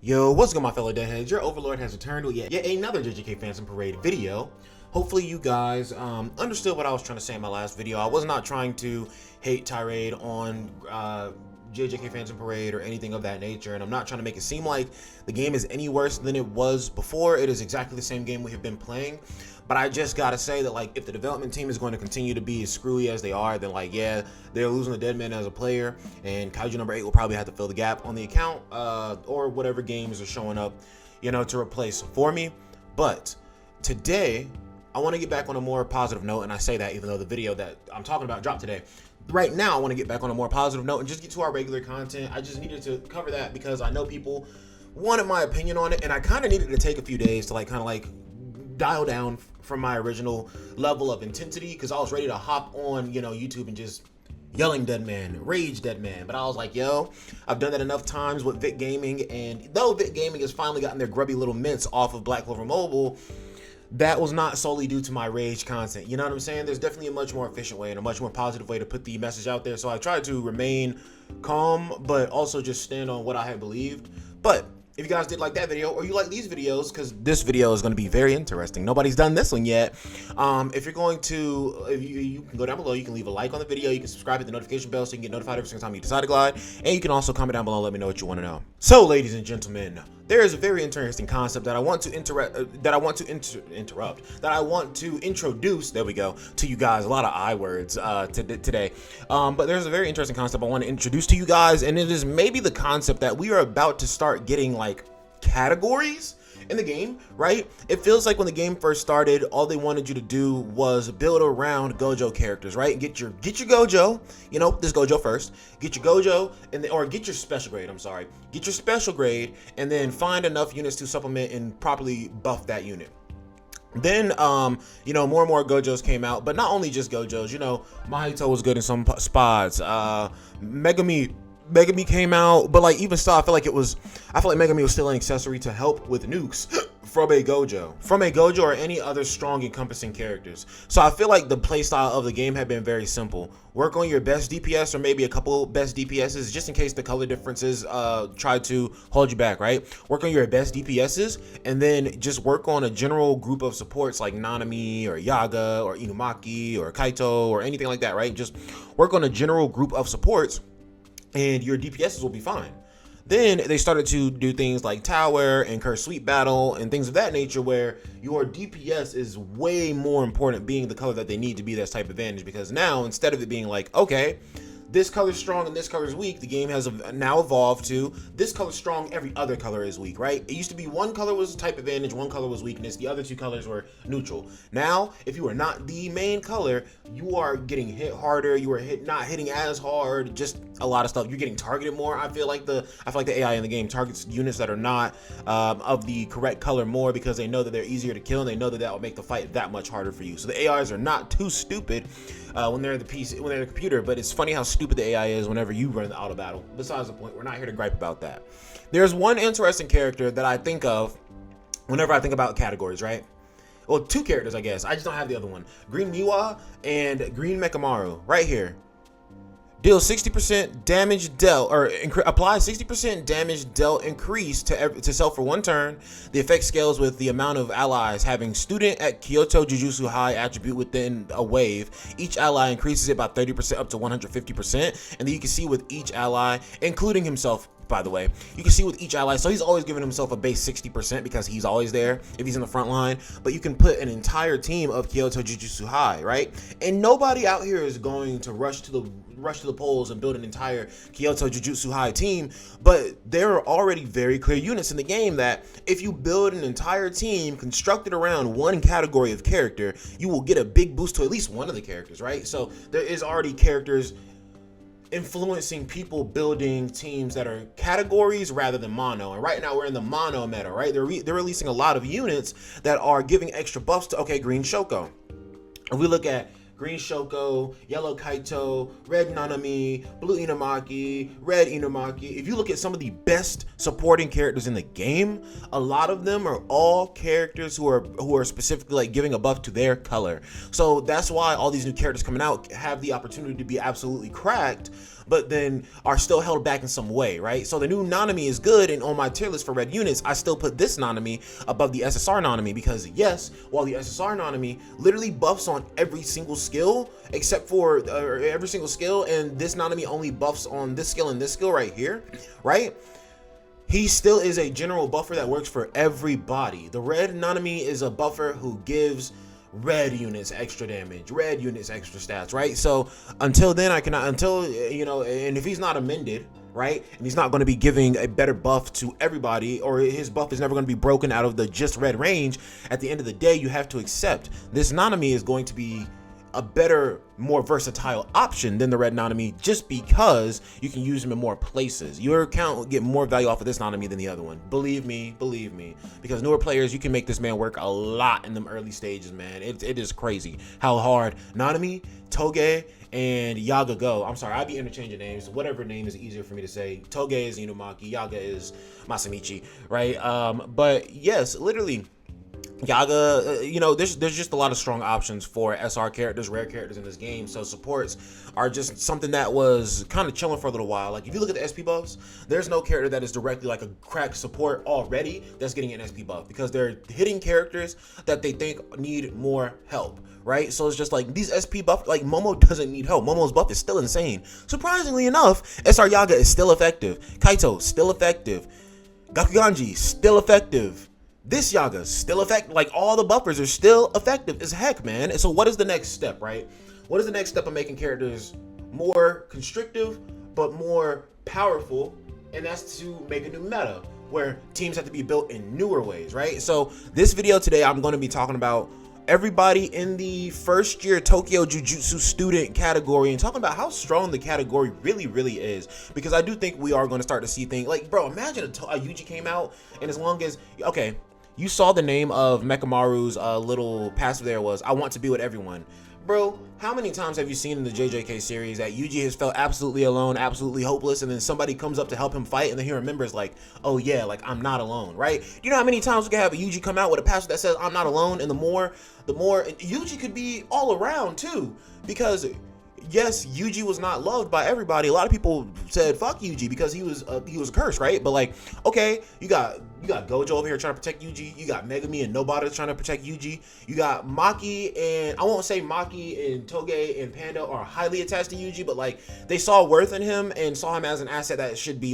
Yo, what's good, my fellow deadheads? Your overlord has returned with yet another JJK Phantom Parade video. Hopefully you guys understood what I was trying to say in my last video. I was not trying to hate tirade on JJK Phantom Parade or anything of that nature, and I'm not trying to make it seem like the game is any worse than it was before. It is exactly the same game we have been playing, but I just gotta say that, like, if the development team is going to continue to be as screwy as they are, then, like, yeah, they're losing the Deadman as a player, and Kaiju number 8 will probably have to fill the gap on the account, or whatever games are showing up, you know, to replace for me. But today, I want to get back on a more positive note, and I say that even though the video that I'm talking about dropped today. Right now, I want to get back on a more positive note and just get to our regular content. I just needed to cover that because I know people wanted my opinion on it, and I kind of needed to take a few days to dial down from my original level of intensity, because I was ready to hop on, you know, YouTube and just yelling Deadman, rage Deadman. But I was like, yo, I've done that enough times with Vic Gaming, and though Vic Gaming has finally gotten their grubby little mints off of Black Clover Mobile, that was not solely due to my rage content. You know what I'm saying? There's definitely a much more efficient way and a much more positive way to put the message out there. So I tried to remain calm, but also just stand on what I had believed. But if you guys did like that video, or you like these videos, because this video is going to be very interesting. Nobody's done this one yet. If you're going to, you can go down below, you can leave a like on the video, you can subscribe, hit the notification bell so you can get notified every single time you decide to glide, and you can also comment down below and let me know what you want to know. So, ladies and gentlemen, there is a very interesting concept that I want to introduce, there we go, to you guys. A lot of I words today. But there's a very interesting concept I want to introduce to you guys, and it is maybe the concept that we are about to start getting, like, categories in the game, right? It feels like when the game first started, all they wanted you to do was build around Gojo characters, right? Get your Gojo, you know, this Gojo first. Get your Gojo, or get your special grade, I'm sorry. Get your special grade, and then find enough units to supplement and properly buff that unit. Then, you know, more and more Gojos came out, but not only just Gojos, you know, Mahito was good in some spots, Megami came out, but, like, even still, I feel like Megami was still an accessory to help with nukes from a Gojo or any other strong encompassing characters. So I feel like the playstyle of the game had been very simple. Work on your best DPS, or maybe a couple best DPSs, just in case the color differences try to hold you back, right? Work on your best DPSs, and then just work on a general group of supports like Nanami or Yaga or Inumaki or Kaito or anything like that, right? Just work on a general group of supports, and your DPSs will be fine. Then they started to do things like Tower and Curse Sweep Battle and things of that nature, where your DPS is way more important, being the color that they need to be that type of advantage. Because now, instead of it being like, okay, this color's strong and this color's weak, the game has now evolved to this color's strong, every other color is weak, right? It used to be one color was type advantage, one color was weakness, the other two colors were neutral. Now, if you are not the main color, you are getting hit harder, you are not hitting as hard, just a lot of stuff. You're getting targeted more. I feel like the AI in the game targets units that are not of the correct color more, because they know that they're easier to kill, and they know that will make the fight that much harder for you. So the AIs are not too stupid when they're in the PC, when they're in the computer, but it's funny how stupid the AI is whenever you run the auto battle. Besides the point, we're not here to gripe about that. There's one interesting character that I think of whenever I think about categories, right? Well, two characters, I guess. I just don't have the other one. Green Miwa and Green Mekamaru, right here. Deals 60% damage dealt, or applies 60% damage dealt increase to self for one turn. The effect scales with the amount of allies having student at Kyoto Jujutsu High attribute within a wave. Each ally increases it by 30% up to 150%. And then you can see with each ally, including himself, by the way, you can see with each ally, so he's always giving himself a base 60% because he's always there if he's in the front line. But you can put an entire team of Kyoto Jujutsu High, right? And nobody out here is going to rush to the polls and build an entire Kyoto Jujutsu High team, but there are already very clear units in the game that if you build an entire team constructed around one category of character, you will get a big boost to at least one of the characters, right? So there is already characters influencing people building teams that are categories rather than mono. And right now we're in the mono meta, right? They're releasing a lot of units that are giving extra buffs to, okay, Green Shoko. If we look at Green Shoko, Yellow Kaito, Red Nanami, Blue Inumaki, Red Inumaki. If you look at some of the best supporting characters in the game, a lot of them are all characters who are specifically like giving a buff to their color. So that's why all these new characters coming out have the opportunity to be absolutely cracked. but then are still held back in some way, right? So the new Nanami is good, and on my tier list for red units, I still put this Nanami above the SSR Nanami because yes, while the SSR Nanami literally buffs on every single skill except for every single skill, and this Nanami only buffs on this skill and this skill right here, right? He still is a general buffer that works for everybody. The red Nanami is a buffer who gives red units extra damage, red units extra stats, right? So until then, I cannot, until, you know, and if he's not amended, right, and he's not going to be giving a better buff to everybody, or his buff is never going to be broken out of the just red range, at the end of the day, you have to accept this Nanami is going to be a better, more versatile option than the red Nanami, just because you can use him in more places. Your account will get more value off of this Nanami than the other one. Believe me, because newer players, you can make this man work a lot in them early stages, man. It is crazy how hard Nanami, Toge, and Yaga go. I'm sorry, I'd be interchanging names. Whatever name is easier for me to say. Toge is Inumaki, Yaga is Masamichi, right? But yes, literally, Yaga, you know, there's just a lot of strong options for SR characters, rare characters in this game. So supports are just something that was kind of chilling for a little while. Like if you look at the SP buffs, there's no character that is directly like a crack support already that's getting an SP buff, because they're hitting characters that they think need more help, right? So it's just like these SP buff, like Momo doesn't need help. Momo's buff is still insane. Surprisingly enough, SR Yaga is still effective. Kaito still effective. Gakuganji still effective. This Yaga still effective. Like all the buffers are still effective as heck, man. And so what is the next step, right? What is the next step of making characters more constrictive but more powerful? And that's to make a new meta where teams have to be built in newer ways, right? So this video today, I'm going to be talking about everybody in the first year Tokyo Jujutsu student category and talking about how strong the category really is, because I do think we are going to start to see things like, bro, imagine a Yuji came out, and as long as, okay, you saw the name of Mekamaru's little passive there was, I want to be with everyone. Bro, how many times have you seen in the JJK series that Yuji has felt absolutely alone, absolutely hopeless, and then somebody comes up to help him fight, and then he remembers like, oh yeah, like I'm not alone, right? Do you know how many times we can have a Yuji come out with a passive that says I'm not alone, and the more Yuji could be all around too, because yes, Yuji was not loved by everybody. A lot of people said fuck Yuji because he was a curse, right? But like, okay, you got Gojo over here trying to protect Yuji. You got Megumi and Nobata trying to protect Yuji. You got Maki, and I won't say Maki and Toge and Panda are highly attached to Yuji, but like they saw worth in him and saw him as an asset that should be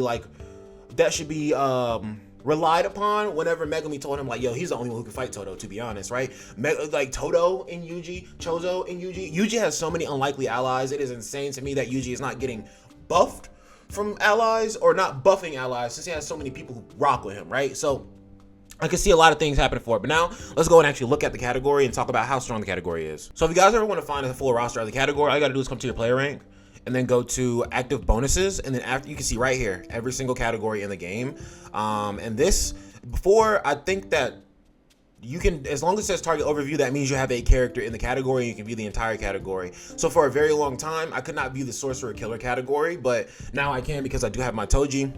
relied upon whenever Megumi told him like, yo, he's the only one who can fight Todo, to be honest, right? Like Todo and Yuji, Chozo and Yuji. Yuji has so many unlikely allies. It is insane to me that Yuji is not getting buffed from allies, or not buffing allies, since he has so many people who rock with him, right? So I can see a lot of things happening for it. But now let's go and actually look at the category and talk about how strong the category is. So if you guys ever want to find a full roster of the category, all you gotta do is come to your player rank and then go to active bonuses, and then after, you can see right here every single category in the game. And this, before, I think that you can, as long as it says target overview, that means you have a character in the category and you can view the entire category. So for a very long time, I could not view the sorcerer killer category, but now I can because I do have my Toji.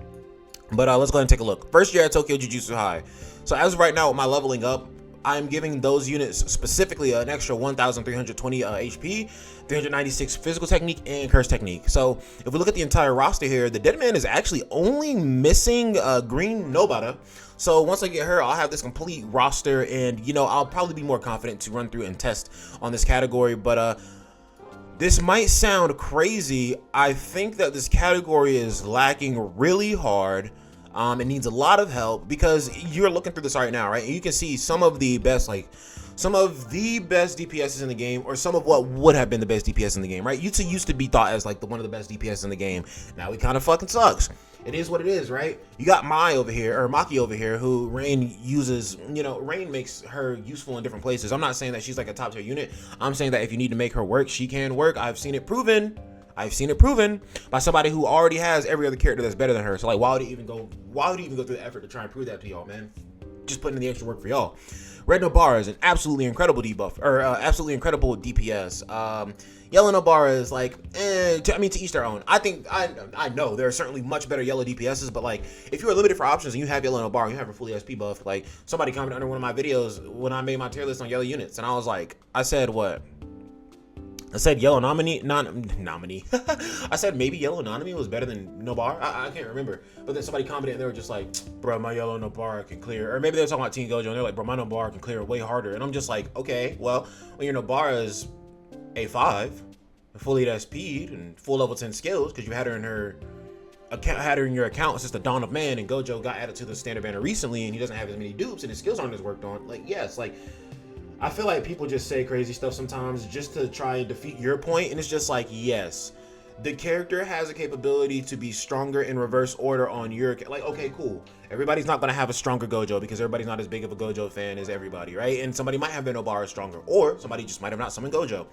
But let's go ahead and take a look. First year at Tokyo Jujutsu High. So as of right now, with my leveling up, I'm giving those units specifically an extra 1,320 HP, 396 physical technique, and curse technique. So if we look at the entire roster here, the dead man is actually only missing green Nobata. So once I get her, I'll have this complete roster, and you know, I'll probably be more confident to run through and test on this category. But this might sound crazy. I think that this category is lacking really hard. It needs a lot of help, because you're looking through this right now, right? And you can see some of the best DPSs in the game, or some of what would have been the best DPS in the game, right? Yuta used to be thought as like one of the best DPS in the game. Now he kind of fucking sucks. It is what it is, right? You got Maki over here, who Rain uses, you know, Rain makes her useful in different places. I'm not saying that she's like a top tier unit. I'm saying that if you need to make her work, she can work. I've seen it proven by somebody who already has every other character that's better than her. So like, why would he even go through the effort to try and prove that to y'all, man? Just putting in the extra work for y'all. Red Nobara is an absolutely incredible debuff, or absolutely incredible DPS. Yellow Nobara is like, to each their own. I know there are certainly much better yellow DPSs, but like, if you are limited for options and you have Yellow Nobara, you have a fully SP buff. Like, somebody commented under one of my videos when I made my tier list on yellow units, and I was like, I said what? I said Yellow Nominee, nominee. I said maybe Yellow Nominee was better than Nobara. I can't remember. But then somebody commented and they were just like, bro, my Yellow Nobara can clear. Or maybe they were talking about Teen Gojo and they're like, bro, my Nobara can clear way harder. And I'm just like, okay, well, when your Nobara is A5, fully SP'd and full level 10 skills, because you had her in your account since the dawn of man, and Gojo got added to the standard banner recently, and he doesn't have as many dupes, and his skills aren't as worked on. Like, yes, like, I feel like people just say crazy stuff sometimes just to try and defeat your point, and it's just like, yes, the character has a capability to be stronger in reverse order on your, like, okay, cool. Everybody's not going to have a stronger Gojo because everybody's not as big of a Gojo fan as everybody, right? And somebody might have been Nobara stronger, or somebody just might have not summoned Gojo.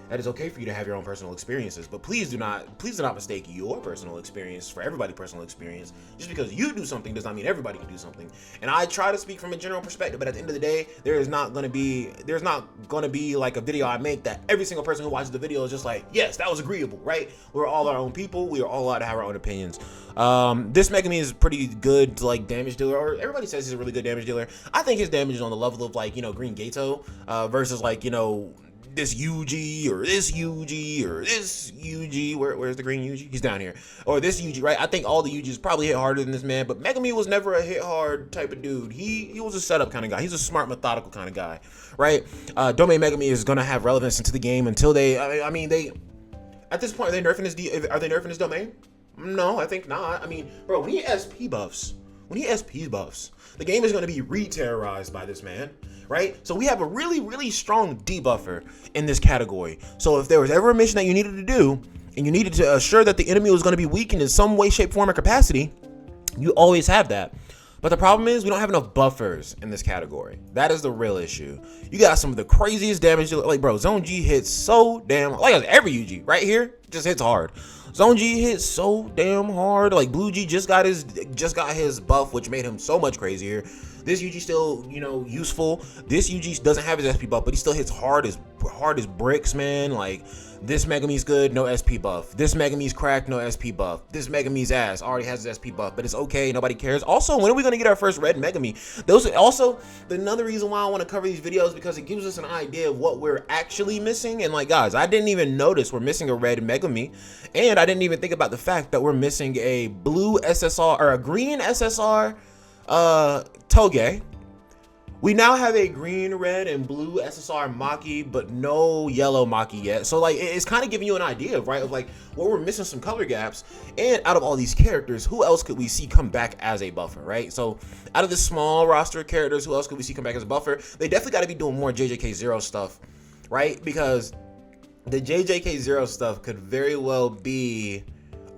That is okay for you to have your own personal experiences, but please do not mistake your personal experience for everybody's personal experience. Just because you do something does not mean everybody can do something. And I try to speak from a general perspective, but at the end of the day, there's not gonna be like a video I make that every single person who watches the video is just like, yes, that was agreeable, right? We're all our own people. We are all allowed to have our own opinions. This Megami is pretty good to like damage dealer, or everybody says he's a really good damage dealer. I think his damage is on the level of like, Green Gato, versus like, this Yuji or this Yuji or this Yuji. Where's the green Yuji? He's down here. Or this Yuji, right? I think all the Yujis probably hit harder than this man, but Megami was never a hit hard type of dude. He was a setup kind of guy. He's a smart, methodical kind of guy, right? Domain Megami is gonna have relevance into the game until they at this point, are they nerfing his domain? No, I think not. I mean, bro, when he SP buffs, the game is going to be re-terrorized by this man, right? So we have a really, really strong debuffer in this category. So if there was ever a mission that you needed to do, and you needed to assure that the enemy was going to be weakened in some way, shape, form, or capacity, you always have that. But the problem is we don't have enough buffers in this category. That is the real issue. You got some of the craziest damage. Like, bro, Zone G hits so damn, like every UG right here just hits hard. Zone G hits so damn hard. Like Blue G just got his buff, which made him so much crazier. This UG still, useful. This UG doesn't have his SP buff, but he still hits hard as bricks, man. Like, this Megami's good, no SP buff. This Megami's cracked, no SP buff. This Megami's ass already has his SP buff, but it's okay, nobody cares. Also, when are we gonna get our first red Megami? Those also another reason why I want to cover these videos, because it gives us an idea of what we're actually missing. And like, guys, I didn't even notice we're missing a red Megami, and I didn't even think about the fact that we're missing a blue SSR or a green SSR Toge. We now have a green, red, and blue SSR Maki, but no yellow Maki yet. So like, it's kind of giving you an idea, right, of like where we're missing some color gaps. And out of all these characters, who else could we see come back as a buffer, right? So out of this small roster of characters, who else could we see come back as a buffer? They definitely got to be doing more JJK0 stuff, right? Because the JJK0 stuff could very well be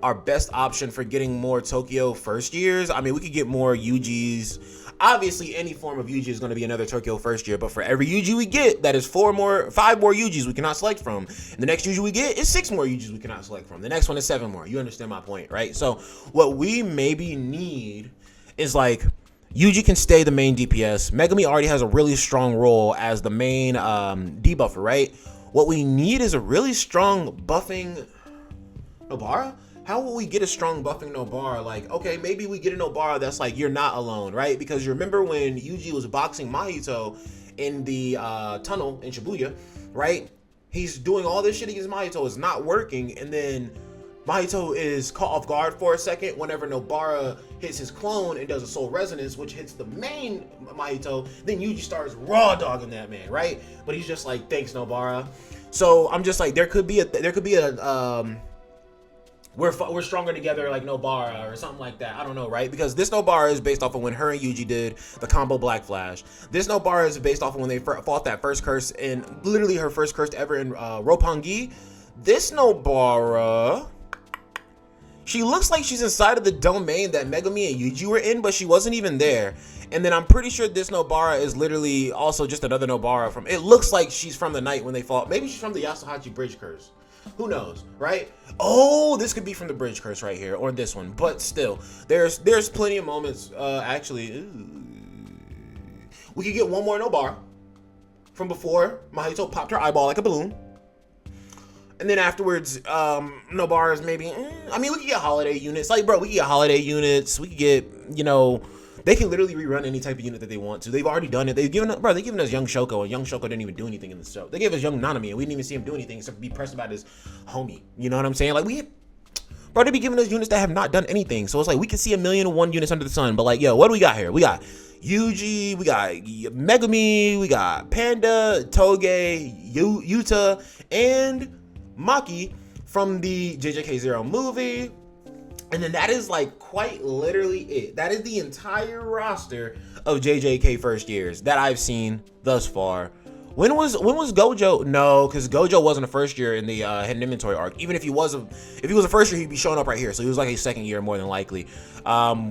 our best option for getting more Tokyo first years. I mean, we could get more UGs. Obviously, any form of UG is going to be another Tokyo first year, but for every UG we get, that is 5 more UGs we cannot select from. And the next UG we get is 6 more UGs we cannot select from. The next one is 7 more. You understand my point, right? So what we maybe need is like, UG can stay the main DPS. Megami already has a really strong role as the main debuffer, right? What we need is a really strong buffing Nobara. How will we get a strong buffing Nobara? Like, okay, maybe we get a Nobara that's like, you're not alone, right? Because you remember when Yuji was boxing Mahito in the tunnel in Shibuya, right? He's doing all this shit against Mahito, it's not working, and then Mahito is caught off guard for a second whenever Nobara hits his clone and does a soul resonance, which hits the main Mahito. Then Yuji starts raw dogging that man, right? But he's just like, thanks, Nobara. So I'm just like, there could be a we're stronger together, like Nobara or something like that. I don't know, right? Because this Nobara is based off of when her and Yuji did the combo Black Flash. This Nobara is based off of when they fought that first curse, and literally her first curse ever in Roppongi. This Nobara, she looks like she's inside of the domain that Megami and Yuji were in, but she wasn't even there. And then I'm pretty sure this Nobara is literally also just another Nobara from, it looks like she's from the night when they fought. Maybe she's from the Yasuhachi Bridge Curse. Who knows, right? Oh, this could be from the Bridge Curse right here, or this one. But still, there's plenty of moments. Actually, we could get one more Nobara from before Mahito popped her eyeball like a balloon. And then afterwards, Nobara's maybe, I mean, we could get holiday units. Like, bro, we could get holiday units. We could get, They can literally rerun any type of unit that they want to. They've already done it. They've given us young Shoko, and young Shoko didn't even do anything in the show. They gave us young Nanami, and we didn't even see him do anything except be pressed about his homie. You know what I'm saying? Like, bro, they be giving us units that have not done anything. So it's like we can see 1,000,001 units under the sun. But like, yo, what do we got here? We got Yuji, we got Megumi, we got Panda, Toge, Yuta, and Maki from the JJK0 movie. And then that is like quite literally it. That is the entire roster of JJK first years that I've seen thus far. When was Gojo? No, because Gojo wasn't a first year in the hidden inventory arc. Even if he was a first year, he'd be showing up right here. So he was like a second year more than likely,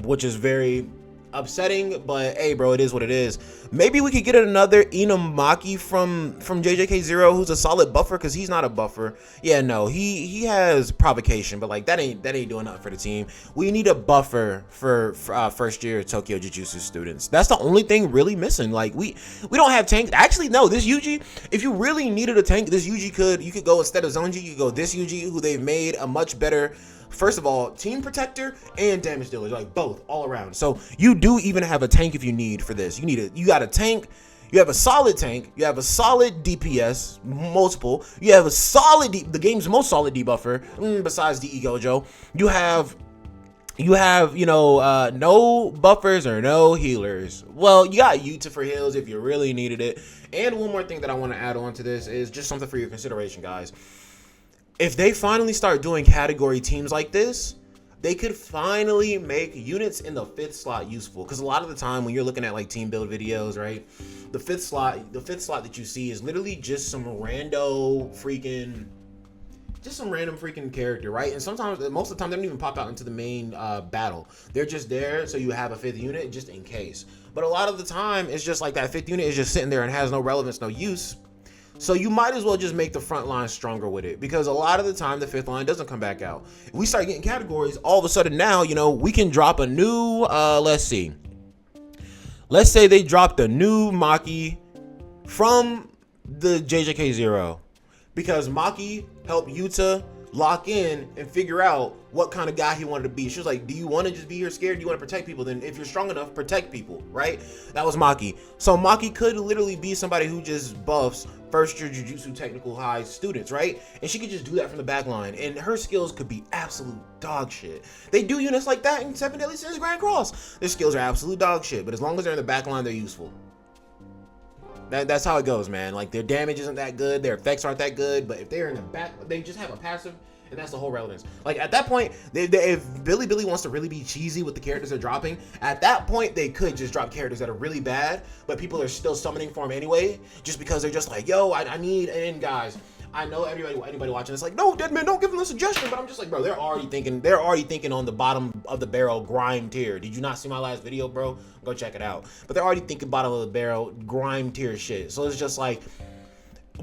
which is very upsetting. But hey, bro, it is what it is. Maybe we could get another Inamaki from JJK0 who's a solid buffer, because he's not a buffer. Yeah, no, he has provocation, but like that ain't doing nothing for the team. We need a buffer for first year Tokyo Jujutsu students. That's the only thing really missing. Like we don't have tank. Actually, no, this Yuji, if you really needed a tank, this Yuji you could go, instead of Zonji, you could go this Yuji, who they've made a much better, first of all, team protector and damage dealer, like both all around. So you do even have a tank if you need for this. You got a tank, you have a solid tank, you have a solid DPS, multiple, you have a solid the game's most solid debuffer besides DE Gojo. You have no buffers or no healers. Well, you got Yuta for heals if you really needed it. And one more thing that I want to add on to this is just something for your consideration, guys. If they finally start doing category teams like this, they could finally make units in the 5th slot useful. Because a lot of the time when you're looking at like team build videos, right, the fifth slot that you see is literally just some random freaking character, right? And sometimes, most of the time, they don't even pop out into the main battle. They're just there so you have a 5th unit just in case. But a lot of the time, it's just like that 5th unit is just sitting there and has no relevance, no use. So you might as well just make the front line stronger with it, because a lot of the time the 5th line doesn't come back out. If we start getting categories, all of a sudden now, we can drop a new, let's say they dropped a new Maki from the JJK0, because Maki helped Yuta lock in and figure out what kind of guy he wanted to be. She was like, do you want to just be here scared? Do you want to protect people? Then if you're strong enough, protect people, right? That was Maki. So Maki could literally be somebody who just buffs first year Jujutsu technical high students, right? And she could just do that from the back line, and her skills could be absolute dog shit. They do units like that in 7 Deadly Sins Grand Cross. Their skills are absolute dog shit, but as long as they're in the back line, they're useful. That's how it goes, man. Like, their damage isn't that good, their effects aren't that good, but if they're in the back, they just have a passive, and that's the whole relevance. Like, at that point, if Billy wants to really be cheesy with the characters they're dropping, at that point, they could just drop characters that are really bad, but people are still summoning for them anyway, just because they're just like, yo, I need, and guys, I know anybody watching it's like, no, Deadman, don't give them a suggestion, but I'm just like, bro, they're already thinking on the bottom of the barrel grime tier. Did you not see my last video, bro? Go check it out. But they're already thinking bottom of the barrel grime tier shit. So it's just like,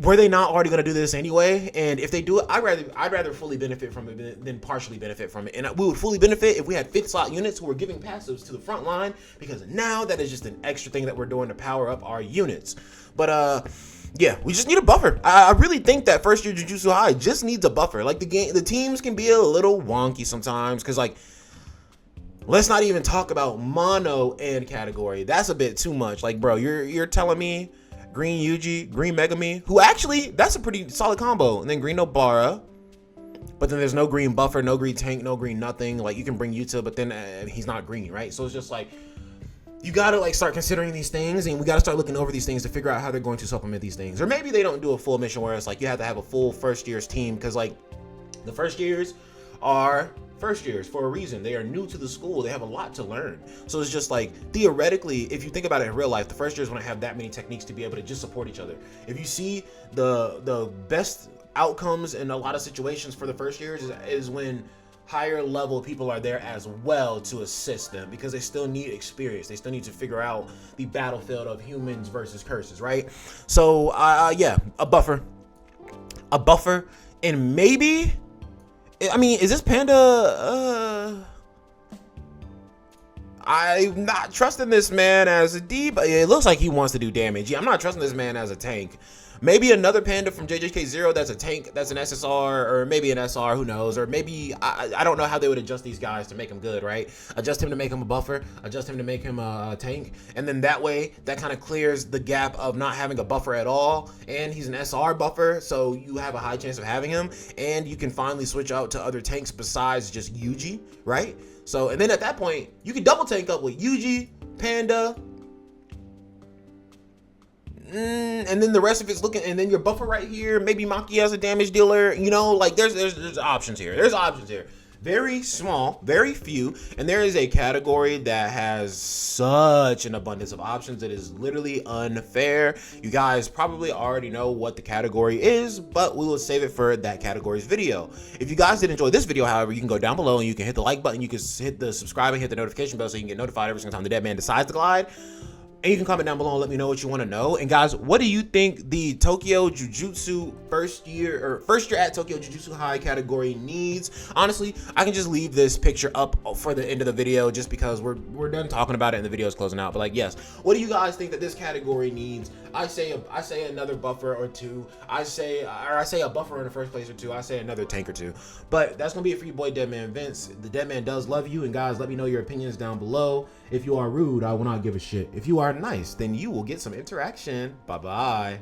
were they not already gonna do this anyway? And if they do it, I'd rather fully benefit from it than partially benefit from it. And we would fully benefit if we had 5th slot units who were giving passives to the front line, because now that is just an extra thing that we're doing to power up our units. But yeah, we just need a buffer. I really think that first year Jujutsu High just needs a buffer. Like, the teams can be a little wonky sometimes, because like, let's not even talk about mono and category. That's a bit too much. Like, bro, you're telling me green Yuji, green Megami, who actually, that's a pretty solid combo, and then green Nobara, but then there's no green buffer, no green tank, no green nothing. Like, you can bring Yuta, but then he's not green, right? So it's just like, you gotta like start considering these things, and we gotta start looking over these things to figure out how they're going to supplement these things. Or maybe they don't do a full mission where it's like you have to have a full first year's team, because like, the first years are first years for a reason. They are new to the school. They have a lot to learn. So it's just like, theoretically, if you think about it in real life, the first years wouldn't have that many techniques to be able to just support each other. If you see the best outcomes in a lot of situations for the first years is when higher level people are there as well to assist them, because they still need experience. They still need to figure out the battlefield of humans versus curses, right? So yeah, a buffer, and maybe, I mean, is this Panda, I'm not trusting this man as a D, but it looks like he wants to do damage. Yeah, I'm not trusting this man as a tank. Maybe another Panda from JJK0 that's a tank, that's an SSR, or maybe an SR, who knows? Or maybe, I don't know how they would adjust these guys to make them good, right? Adjust him to make him a buffer, adjust him to make him a tank, and then that way, that kind of clears the gap of not having a buffer at all, and he's an SR buffer, so you have a high chance of having him, and you can finally switch out to other tanks besides just Yuji, right? So, and then at that point, you can double tank up with Yuji, Panda, and then the rest of it's looking, and then your buffer right here, maybe Maki as a damage dealer, you know, like there's options here. There's options here. Very small, very few, and there is a category that has such an abundance of options that is literally unfair. You guys probably already know what the category is, but we will save it for that category's video. If you guys did enjoy this video, however, you can go down below and you can hit the like button, you can hit the subscribe and hit the notification bell so you can get notified every single time the dead man decides to glide. And you can comment down below and let me know what you want to know. And guys, what do you think the Tokyo Jujutsu first year at Tokyo Jujutsu High category needs? Honestly, I can just leave this picture up for the end of the video just because we're done talking about it and the video is closing out. But like, yes, what do you guys think that this category needs? I say another buffer or two. I say a buffer in the first place or two. I say another tank or two. But that's gonna be it for your boy DEADMANVINCE. The Dead Man does love you, and guys, let me know your opinions down below. If you are rude, I will not give a shit. If you are nice, then you will get some interaction. Bye bye.